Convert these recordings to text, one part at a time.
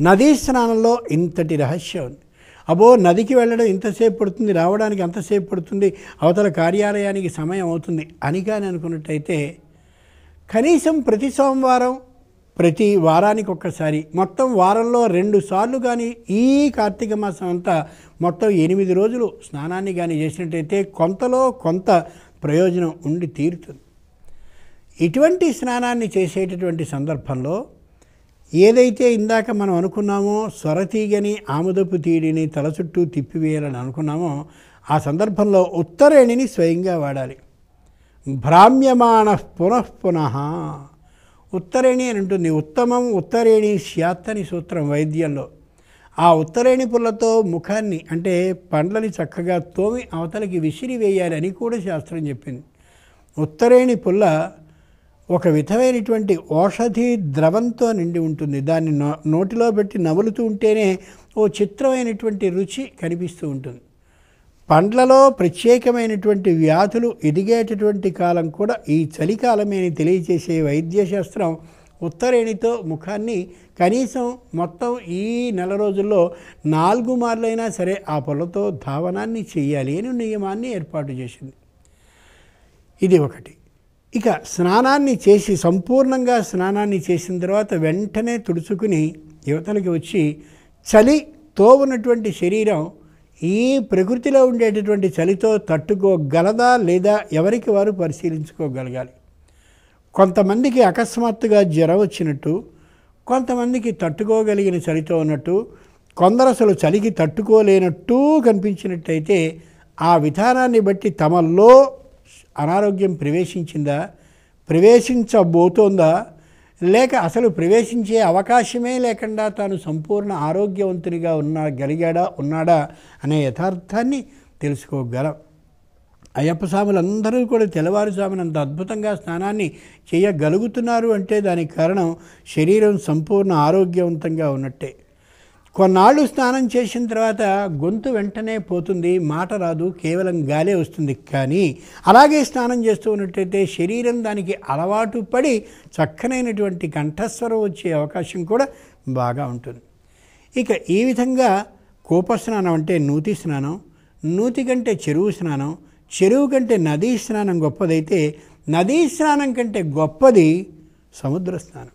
నదీ స్నానంలో ఇంతటి రహస్యం ఉంది. అబ్బో నదికి వెళ్ళడం ఇంతసేపు పడుతుంది, రావడానికి అంతసేపు పడుతుంది, అవతల కార్యాలయానికి సమయం అవుతుంది అని కానీ అనుకున్నట్టయితే కనీసం ప్రతి సోమవారం, ప్రతి వారానికి ఒక్కసారి, మొత్తం వారంలో 2 సార్లు కానీ ఈ కార్తీక మాసం అంతా మొత్తం 8 రోజులు స్నానాన్ని కానీ చేసినట్టయితే కొంతలో కొంత ప్రయోజనం ఉండి తీరుతుంది. ఇటువంటి స్నానాన్ని చేసేటటువంటి సందర్భంలో ఏదైతే ఇందాక మనం అనుకున్నామో స్వరతీగని ఆముదపు తీడిని తల చుట్టూ తిప్పివేయాలని అనుకున్నామో ఆ సందర్భంలో ఉత్తరేణిని స్వయంగా వాడాలి. భ్రామ్యమాణ పునఃపునః ఉత్తరేణి అని ఉంటుంది. ఉత్తమం ఉత్తరేణి స్యాత్ అని సూత్రం వైద్యంలో. ఆ ఉత్తరేణి పుల్లతో ముఖాన్ని అంటే పండ్లని చక్కగా తోమి అవతలకి విసిరి వేయాలని కూడా శాస్త్రం చెప్పింది. ఉత్తరేణి పుల్ల ఒక విధమైనటువంటి ఔషధి ద్రవంతో నిండి ఉంటుంది. దాన్ని నోటిలో పెట్టి నములుతూ ఉంటేనే ఓ చిత్రమైనటువంటి రుచి కనిపిస్తూ ఉంటుంది. పండ్లలో ప్రత్యేకమైనటువంటి వ్యాధులు ఎదిగేటటువంటి కాలం కూడా ఈ చలికాలమే అని తెలియచేసే వైద్యశాస్త్రం ఉత్తరేణితో ముఖాన్ని కనీసం మొత్తం ఈ నెల రోజుల్లో 4 మార్లైనా సరే ఆ పొలతో ధావనాన్ని చేయాలి అని నియమాన్ని ఏర్పాటు చేసింది. ఇది ఒకటి. ఇక స్నానాన్ని చేసి సంపూర్ణంగా స్నానాన్ని చేసిన తర్వాత వెంటనే తుడుచుకుని యువతలకి వచ్చి చలితో ఉన్నటువంటి శరీరం ఈ ప్రకృతిలో ఉండేటటువంటి చలితో తట్టుకోగలదా లేదా ఎవరికి వారు పరిశీలించుకోగలగాలి. కొంతమందికి అకస్మాత్తుగా జ్వరం వచ్చినట్టు, కొంతమందికి తట్టుకోగలిగిన చలితో ఉన్నట్టు, కొందరు అసలు చలికి తట్టుకోలేనట్టు కనిపించినట్టయితే ఆ విధానాన్ని బట్టి తమలో అనారోగ్యం ప్రవేశించిందా, ప్రవేశించబోతోందా, లేక అసలు ప్రవేశించే అవకాశమే లేకుండా తాను సంపూర్ణ ఆరోగ్యవంతునిగా ఉన్నాడా అనే యథార్థాన్ని తెలుసుకోగలం. అయ్యప్ప స్వాములందరూ కూడా తెల్లవారుజామున అంత అద్భుతంగా స్నానాన్ని చేయగలుగుతున్నారు అంటే దానికి కారణం శరీరం సంపూర్ణ ఆరోగ్యవంతంగా ఉన్నట్టే. కొన్నాళ్ళు స్నానం చేసిన తర్వాత గొంతు వెంటనే పోతుంది, మాట రాదు, కేవలం గాలే వస్తుంది. కానీ అలాగే స్నానం చేస్తూ ఉన్నట్టయితే శరీరం దానికి అలవాటు పడి చక్కనైనటువంటి కంఠస్వరం వచ్చే అవకాశం కూడా బాగా ఉంటుంది. ఇక ఈ విధంగా కూపస్నానం అంటే నూతి స్నానం, నూతి కంటే చెరువు స్నానం, చెరువు కంటే నదీ స్నానం గొప్పదైతే నదీ స్నానం కంటే గొప్పది సముద్ర స్నానం.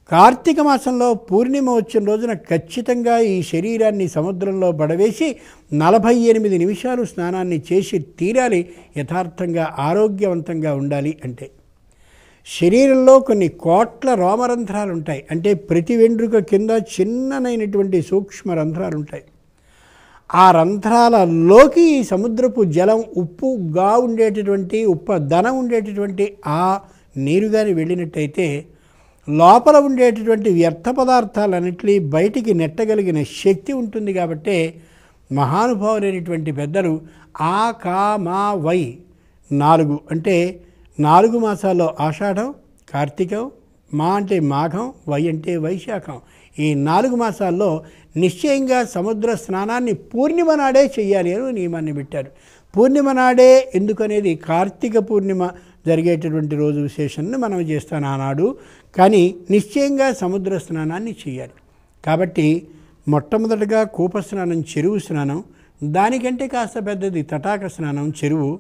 కార్తీక మాసంలో పూర్ణిమ వచ్చిన రోజున ఖచ్చితంగా ఈ శరీరాన్ని సముద్రంలో పడవేసి 48 నిమిషాలు స్నానాన్ని చేసి తీరాలి యథార్థంగా ఆరోగ్యవంతంగా ఉండాలి అంటే. శరీరంలో కొన్ని కోట్ల రోమరంధ్రాలు ఉంటాయి. అంటే ప్రతి వెంట్రుక కింద చిన్ననైనటువంటి సూక్ష్మ రంధ్రాలు ఉంటాయి. ఆ రంధ్రాలలోకి ఈ సముద్రపు జలం ఉప్పుగా ఉండేటటువంటి ఉప్పదనం ఉండేటటువంటి ఆ నీరు కానీ వెళ్ళినట్టయితే లోపల ఉండేటటువంటి వ్యర్థ పదార్థాలన్నింటినీ బయటికి నెట్టగలిగిన శక్తి ఉంటుంది. కాబట్టి మహానుభావులైనటువంటి పెద్దలు ఆ కా మా వై 4 అంటే 4 మాసాల్లో ఆషాఢం, కార్తీకం, మా అంటే మాఘం, వై అంటే వైశాఖం, ఈ 4 మాసాల్లో నిశ్చయంగా సముద్ర స్నానాన్ని పూర్ణిమ నాడే చెయ్యాలి అని నియమాన్ని పెట్టారు. పూర్ణిమ నాడే ఎందుకనేది కార్తీక పూర్ణిమ జరిగేటటువంటి రోజు విశేషాన్ని మనం చేస్తాను ఆనాడు. కానీ నిశ్చయంగా సముద్ర స్నానాన్ని చేయాలి. కాబట్టి మొట్టమొదటిగా కూపస్నానం, చెరువు స్నానం, దానికంటే కాస్త పెద్దది తటాక స్నానం, చెరువు.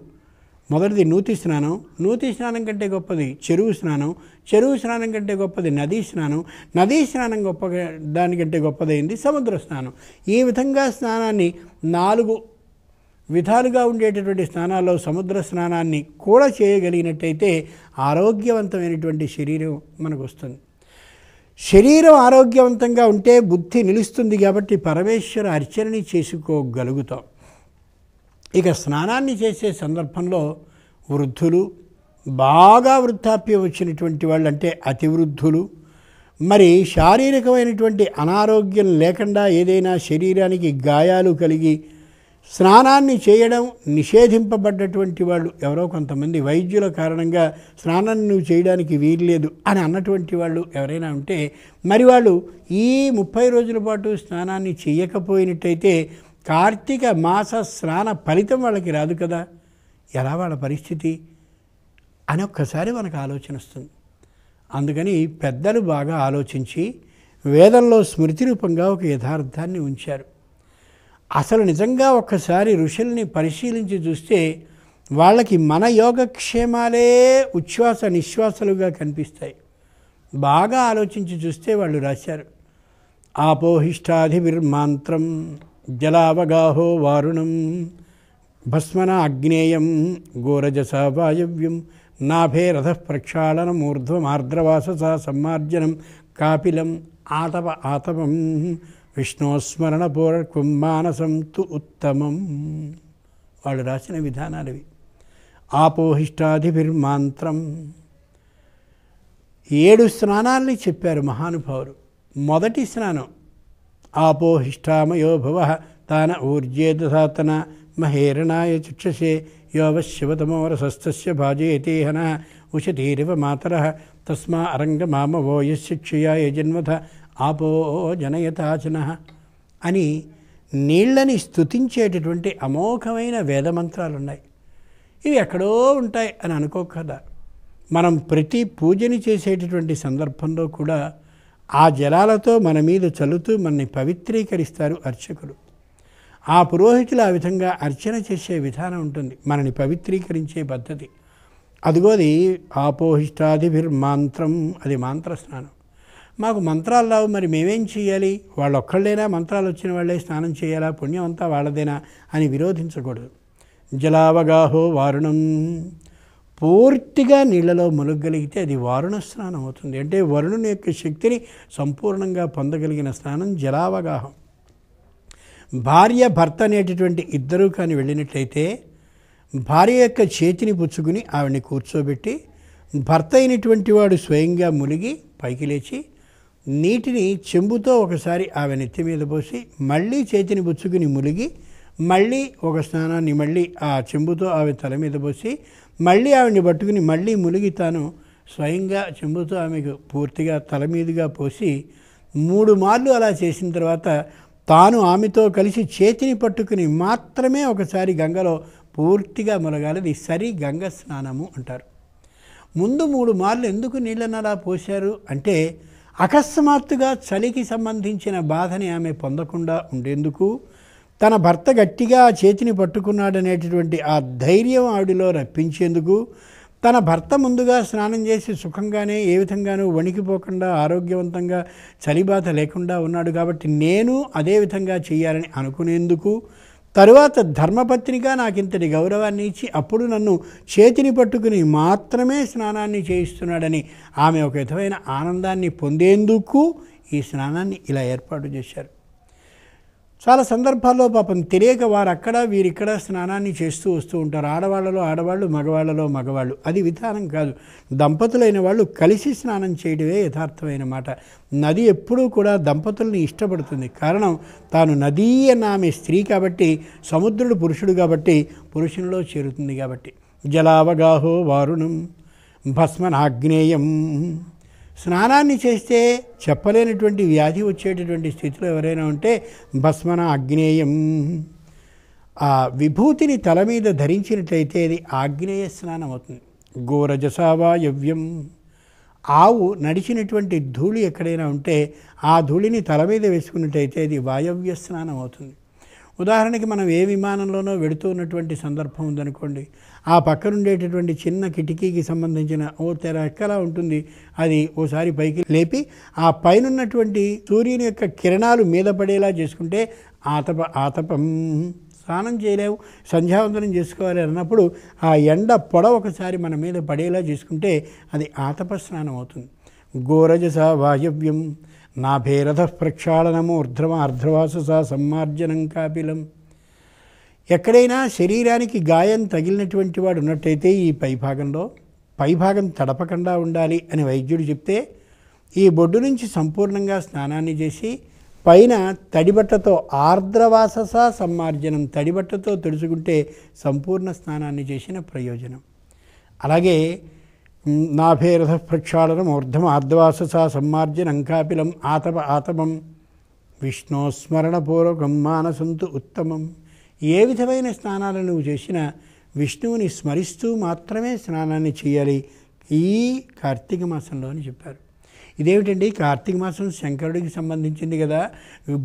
మొదటిది నూతి స్నానం, నూతి స్నానం కంటే గొప్పది చెరువు స్నానం, చెరువు స్నానం కంటే గొప్పది నదీ స్నానం, నదీ స్నానం దానికంటే గొప్పదైంది సముద్ర స్నానం. ఈ విధంగా స్నానాన్ని 4 విధాలుగా ఉండేటటువంటి స్నానాల్లో సముద్ర స్నానాన్ని కూడా చేయగలిగినట్టయితే ఆరోగ్యవంతమైనటువంటి శరీరం మనకు వస్తుంది. శరీరం ఆరోగ్యవంతంగా ఉంటే బుద్ధి నిలుస్తుంది. కాబట్టి పరమేశ్వర అర్చనని చేసుకోగలుగుతాం. ఇక స్నానాన్ని చేసే సందర్భంలో వృద్ధులు, బాగా వృద్ధాప్యం వచ్చినటువంటి వాళ్ళు అంటే అతివృద్ధులు, మరి శారీరకమైనటువంటి అనారోగ్యం లేకుండా ఏదైనా శరీరానికి గాయాలు కలిగి స్నానాన్ని చేయడం నిషేధింపబడ్డటువంటి వాళ్ళు ఎవరో కొంతమంది వైద్యుల కారణంగా స్నానాన్ని నువ్వు చేయడానికి వీల్లేదు అని అన్నటువంటి వాళ్ళు ఎవరైనా ఉంటే మరి వాళ్ళు ఈ 30 రోజుల పాటు స్నానాన్ని చేయకపోయినట్టయితే కార్తీక మాస స్నాన ఫలితం వాళ్ళకి రాదు కదా, ఎలా వాళ్ళ పరిస్థితి అని ఒక్కసారి మనకు ఆలోచన వస్తుంది. అందుకని పెద్దలు బాగా ఆలోచించి వేదంలో స్మృతి రూపంగా ఒక యథార్థాన్ని ఉంచారు. అసలు నిజంగా ఒక్కసారి ఋషుల్ని పరిశీలించి చూస్తే వాళ్ళకి మన యోగక్షేమాలే ఉచ్ఛ్వాస నిశ్వాసలుగా కనిపిస్తాయి. బాగా ఆలోచించి చూస్తే వాళ్ళు రాశారు, ఆపోహిష్టాధివిర్మాంత్రం జలావగాహో వారుణం భస్మన అగ్నేయం గోరజసా వాయవ్యం నాభే రథ ప్రక్షాళనం ఊర్ధ్వమార్ద్రవాససా సమ్మార్జనం కాపిలం ఆతప ఆతపం విష్ణోస్మరణపూర్వకం మానసం తు ఉత్తమం. వాళ్ళు రాసిన విధానాలు ఇవి. ఆపోహిష్టాధిభిర్మాంత్రం 7 స్నానాల్ని చెప్పారు మహానుభావులు. మొదటి స్నానం ఆపోహిష్టామయో భవ తాన ఊర్జేదసాతన మహేరణాయ చుక్షసే యోవశివతమోరసస్తస్య భాజయేతేహన ఉషతీరివ మాతరః తస్మా అరంగమామవో యస్య క్షయాయ జన్మథ ఆపో జనయతాచనః అని నీళ్లని స్తుతించేటటువంటి అమోఘమైన వేదమంత్రాలు ఉన్నాయి. ఇవి ఎక్కడో ఉంటాయి అని అనుకోకదా. మనం ప్రతి పూజని చేసేటటువంటి సందర్భంలో కూడా ఆ జలాలతో మన మీద చల్లుతూ మనని పవిత్రీకరిస్తారు అర్చకులు. ఆ పురోహితులు ఆ విధంగా అర్చన చేసే విధానం ఉంటుంది, మనని పవిత్రీకరించే పద్ధతి. అదిగోది ఆపోహిష్టాధిభిర్మాంత్రం, అది మంత్ర స్నానం. మాకు మంత్రాలు రావు, మరి మేమేం చేయాలి? వాళ్ళు ఒక్కళ్ళైనా మంత్రాలు వచ్చిన వాళ్ళే స్నానం చేయాలా, పుణ్యం అంతా వాళ్ళదేనా అని విరోధించకూడదు. జలావగాహో వారుణం, పూర్తిగా నీళ్లలో మునగగలిగితే అది వారుణ స్నానం అవుతుంది. అంటే వరుణుని యొక్క శక్తిని సంపూర్ణంగా పొందగలిగిన స్నానం జలావగాహం. భార్య భర్త అనేటటువంటి ఇద్దరూ కానీ వెళ్ళినట్లయితే భార్య యొక్క చేతిని పుచ్చుకుని ఆవిడని కూర్చోబెట్టి భర్త అయినటువంటి వాడు స్వయంగా మునిగి పైకి లేచి నీటిని చెంబుతో ఒకసారి ఆమె నెత్తి మీద పోసి మళ్ళీ చేతిని పుచ్చుకుని మునిగి మళ్ళీ ఒక స్నానాన్ని మళ్ళీ ఆ చెంబుతో ఆమె తల మీద పోసి మళ్ళీ ఆవిడని పట్టుకుని మళ్ళీ మునిగి తాను స్వయంగా చెంబుతో ఆమెకు పూర్తిగా తల మీదుగా పోసి 3 మార్లు అలా చేసిన తర్వాత తాను ఆమెతో కలిసి చేతిని పట్టుకుని మాత్రమే ఒకసారి గంగలో పూర్తిగా మునగాలి. సరి గంగ స్నానము అంటారు. ముందు 3 మార్లు ఎందుకు నీళ్ళని అలా పోశారు అంటే అకస్మాత్తుగా చలికి సంబంధించిన బాధని ఆమె పొందకుండా ఉండేందుకు, తన భర్త గట్టిగా ఆ చేతిని పట్టుకున్నాడనేటటువంటి ఆ ధైర్యం ఆవిడలో రప్పించేందుకు, తన భర్త ముందుగా స్నానం చేసి సుఖంగానే ఏ విధంగానూ వణికిపోకుండా ఆరోగ్యవంతంగా చలిబాధ లేకుండా ఉన్నాడు కాబట్టి నేను అదే విధంగా చేయాలని అనుకునేందుకు, తరువాత ధర్మపత్నిగా నాకు ఇంతటి గౌరవాన్ని ఇచ్చి అప్పుడు నన్ను చేతిని పట్టుకుని మాత్రమే స్నానాన్ని చేయిస్తున్నాడని ఆమె ఒక విధమైన ఆనందాన్ని పొందేందుకు ఈ స్నానాన్ని ఇలా ఏర్పాటు చేశారు. చాలా సందర్భాల్లో పాపం తెలియక వారు అక్కడ వీరిక్కడ స్నానాన్ని చేస్తూ వస్తూ ఉంటారు. ఆడవాళ్ళలో ఆడవాళ్ళు, మగవాళ్ళలో మగవాళ్ళు. అది విధానం కాదు. దంపతులైన వాళ్ళు కలిసి స్నానం చేయడమే యథార్థమైన మాట. నది ఎప్పుడూ కూడా దంపతుల్ని ఇష్టపడుతుంది. కారణం తాను నదీ అన్న ఆమె స్త్రీ కాబట్టి, సముద్రుడు పురుషుడు కాబట్టి పురుషునిలో చేరుతుంది కాబట్టి. జలావగాహో వారుణం భస్మనాగ్నేయం. స్నానాన్ని చేస్తే చెప్పలేనటువంటి వ్యాధి వచ్చేటటువంటి స్థితిలో ఎవరైనా ఉంటే భస్మన అగ్నేయం, ఆ విభూతిని తల మీద ధరించినట్లయితే అది ఆగ్నేయ స్నానం అవుతుంది. గోరజసావాయవ్యం, ఆవు నడిచినటువంటి ధూళి ఎక్కడైనా ఉంటే ఆ ధూళిని తల మీద వేసుకున్నట్టయితే అది వాయవ్య స్నానం అవుతుంది. ఉదాహరణకి మనం ఏ విమానంలోనో వెడుతూ ఉన్నటువంటి సందర్భం ఉందనుకోండి, ఆ పక్కనుండేటటువంటి చిన్న కిటికీకి సంబంధించిన తెర ఎక్కలా ఉంటుంది, అది ఓసారి పైకి లేపి ఆ పైనున్నటువంటి సూర్యుని యొక్క కిరణాలు మీద పడేలా చేసుకుంటే ఆతపం. స్నానం చేయలేవు, సంధ్యావందనం చేసుకోవాలి అన్నప్పుడు ఆ ఎండ పొడ ఒకసారి మన మీద పడేలా చేసుకుంటే అది ఆతప స్నానం అవుతుంది. గోరజస వాయవ్యం నాభేరథ ప్రక్షాళనము అర్ధవాసస సమ్మార్జనం కాపిలం. ఎక్కడైనా శరీరానికి గాయం తగిలినటువంటి వాడు ఉన్నట్టయితే ఈ పైభాగం తడపకుండా ఉండాలి అని వైద్యుడు చెప్తే ఈ బొడ్డు నుంచి సంపూర్ణంగా స్నానాన్ని చేసి పైన తడిబట్టతో ఆర్ద్రవాసస సమ్మార్జనం, తడిబట్టతో తుడుచుకుంటే సంపూర్ణ స్నానాన్ని చేసిన ప్రయోజనం. అలాగే నాభేరథ ప్రక్షాళనం ఆర్ధవాసస సమ్మార్జనం కాపిలం ఆతపం విష్ణోస్మరణపూర్వకం మానసంతు ఉత్తమం. ఏ విధమైన స్నానాలు నువ్వు చేసినా విష్ణువుని స్మరిస్తూ మాత్రమే స్నానాన్ని చేయాలి ఈ కార్తీక మాసంలో అని చెప్పారు. ఇదేమిటండి కార్తీక మాసం శంకరుడికి సంబంధించింది కదా,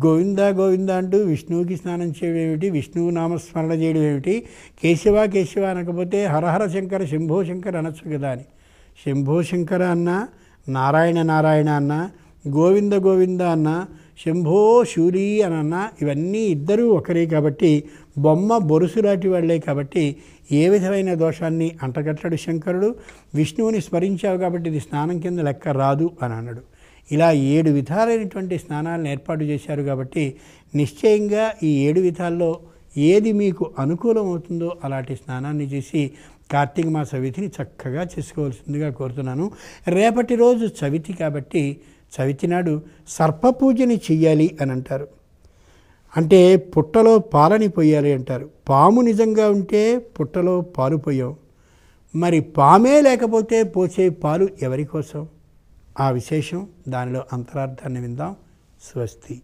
గోవింద గోవింద అంటూ విష్ణువుకి స్నానం చేయడం ఏమిటి, విష్ణువు నామస్మరణ చేయడం ఏమిటి, కేశవ కేశవ అనకపోతే హరహర శంకర శంభో శంకర అనొచ్చు కదా అని. శంభో శంకర అన్న, నారాయణ నారాయణ అన్న, గోవింద గోవింద అన్న, శంభో శూరి అని అన్న, ఇవన్నీ ఇద్దరూ ఒకరే కాబట్టి బొమ్మ బొరుసులాంటి వాళ్ళే కాబట్టి ఏ విధమైన దోషాన్ని అంటగట్టడు శంకరుడు. విష్ణువుని స్మరించావు కాబట్టి ఇది స్నానం కింద లెక్క రాదు అని అన్నాడు. ఇలా 7 విధాలైనటువంటి స్నానాలను ఏర్పాటు చేశారు కాబట్టి నిశ్చయంగా ఈ 7 విధాల్లో ఏది మీకు అనుకూలం అవుతుందో అలాంటి స్నానాన్ని చేసి కార్తీక మాస విధిని చక్కగా చేసుకోవాల్సిందిగా కోరుతున్నాను. రేపటి రోజు చవితి కాబట్టి చవితి నాడు సర్పపూజని చెయ్యాలి అని అంటారు. అంటే పుట్టలో పాలని పోయాలి అంటారు. పాము నిజంగా ఉంటే పుట్టలో పాలు పోయాం, మరి పామే లేకపోతే పోసే పాలు ఎవరి కోసం? ఆ విశేషం, దానిలో అంతరార్థాన్ని విందాం. స్వస్తి.